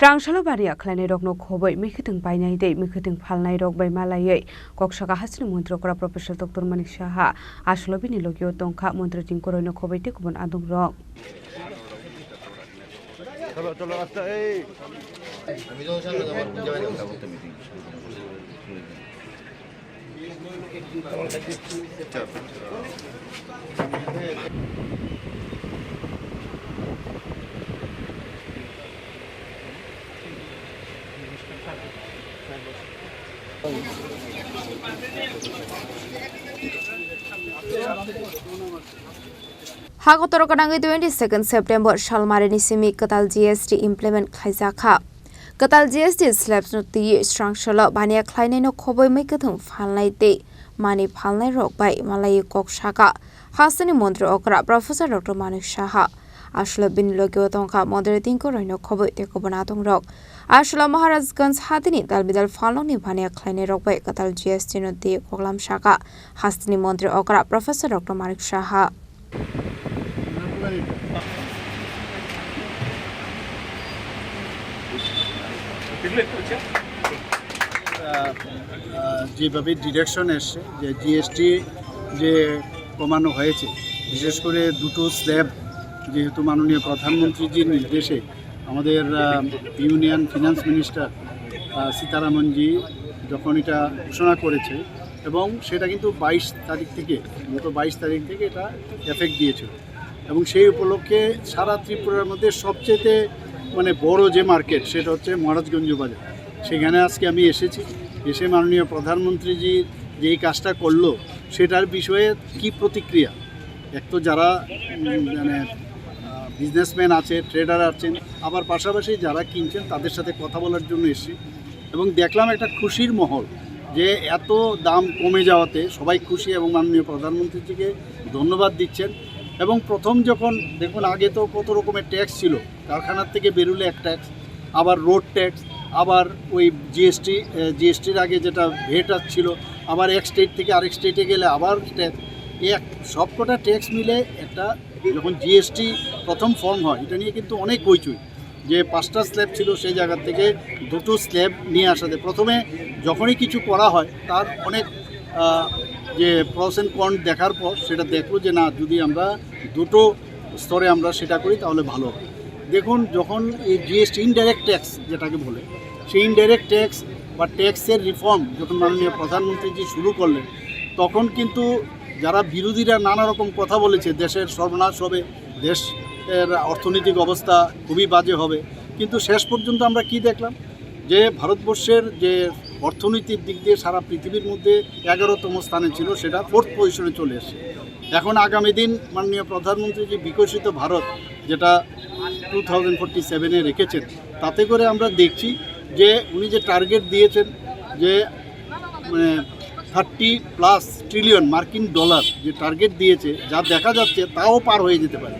Srangsalo Baniya Khlainairokno Khobwi Mwikhutung Painai tei Mwikhutung Phalnairokbai Malaiwi Kok Sakha Hasteni Mantri Okra Prof Dr Manik Saha bini logio Tongkha Mantri Tinku Royno Khobwi tei Kubun Adongrok Hagotorokana 22 September Shalmarini Simi Katal GST implement Sakha Katal GST slabs no the Srangsalo Baniya Khlainaino Khobwi Mwikwthung Painai tei Phalnairokbai Malaiwi Kok Sakha Hasteni Mantri Okra Prof Dr Manik Saha bini logio Tongkha Tinku Royno Khobwi tei Kubun Adongrok Maharajganj Hadini Dalbidal Phalnairokni Baniya Khlainairokbai Katal GST no the Koklam Sakha Hasteni Mantri Okra Prof Dr Manik Saha যেভাবে direction এসছে যে GST যে কমানো হয়েছে বিশেষ করে দুটো slab যেহেতু মাননীয় প্রধানমন্ত্রীজির নির্দেশে আমাদের ইউনিয়ন ফিনান্স মিনিস্টার সীতারামনজি যখন এটা ঘোষণা করেছে এবং সেটা কিন্তু 22 তারিখ থেকে এটা এফেক্ট দিয়েছিল এবং সেই উপলক্ষে সারা ত্রিপুরার মধ্যে সবচেয়ে বড় যে মার্কেট সেটা হচ্ছে মহারাজগঞ্জ বাজার সেখানে আজকে আমি এসে মাননীয় প্রধানমন্ত্রীজি যেই কাজটা করলো সেটার বিষয়ে কি প্রতিক্রিয়া এক তো যারা বিজনেসম্যান আছে ট্রেডার আছেন আবার পাশাপাশি যারা কিনছেন তাদের সাথে কথা বলার জন্য এসেছি এবং দেখলাম একটা খুশির মহল যে এত দাম কমে যাওয়াতে সবাই খুশি এবং মাননীয় প্রধানমন্ত্রীজিকে ধন্যবাদ দিচ্ছেন এবং প্রথম যখন দেখুন আগে তো কত রকমের ট্যাক্স ছিল কারখানার থেকে বেরোলে এক ট্যাক্স আবার রোড ট্যাক্স আবার ওই জিএসটির আগে যেটা ভেট ছিল আবার এক স্টেট থেকে আরেক স্টেটে গেলে আবার ট্যাক্স সবকটা ট্যাক্স মিলে একটা যখন জিএসটি প্রথম ফর্ম হয় এটা নিয়ে কিন্তু অনেক হইচই যে 5টা স্ল্যাব ছিল সেই জায়গা থেকে 2টো স্ল্যাব নিয়ে আসাতে প্রথমে যখনই কিছু করা হয় তার অনেক যে প্রস এন্ড কন দেখার পর সেটা দেখলো যে না যদি আমরা 2টো স্তরে আমরা সেটা করি তাহলে ভালো হবে দেখুন যখন এই জিএসটি ইনডাইরেক্ট ট্যাক্স যেটাকে বলে সেই ইনডাইরেক্ট ট্যাক্স বা ট্যাক্সের রিফর্ম যখন মাননীয় প্রধানমন্ত্রীজি শুরু করলেন তখন কিন্তু যারা বিরোধীরা নানা রকম কথা বলেছে দেশের সর্বনাশ হবে দেশের অর্থনৈতিক অবস্থা খুবই বাজে হবে কিন্তু শেষ পর্যন্ত আমরা কি দেখলাম যে ভারতবর্ষের যে অর্থনৈতিক দিক দিয়ে সারা পৃথিবীর মধ্যে 11তম স্থানে ছিল সেটা 4th পজিশনে চলে এসেছে এখন আগামী দিন মাননীয় প্রধানমন্ত্রী যে বিকশিত ভারত যেটা 2047-এ রেখেছেন তাতে করে আমরা দেখছি যে উনি যে টার্গেট দিয়েছেন যে 30+ ট্রিলিয়ন মার্কিন ডলার যে টার্গেট দিয়েছে যা দেখা যাচ্ছে তাও পার হয়ে যেতে পারে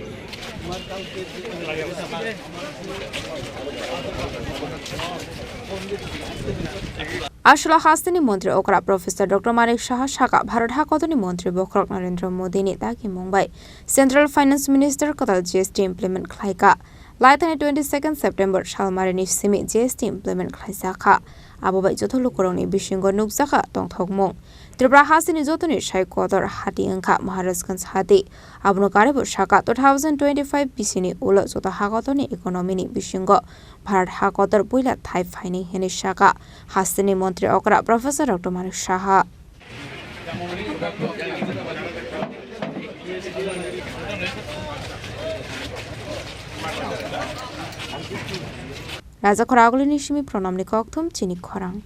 Hasteni Mantri Okra Prof Dr Manik Saha Sakha Bharat Hakotoni Mantri Bokrok Narendra Modi ni Taki Mumbai Central Finance Minister Katal GST implement Khlainaino 22 September Shalmarini Simi GST implement Sakha Abobai Jotolo Koroni Bishingo Nukzaka Tongkha Tripura Hasteni Jotoni Shai Kodor Hati Angka Maharajganj Hati Adongrok Sakha 2025 Bisini Ulo Jota Hakotoni Economy ni Bishingo Bharat Hakotor Buila Thai Finding Heni Sakha Hasteni Mantri Okra Prof Dr Manik Saha Raja Khorang Nishimi Pronam Mwikwthung Chini Khorang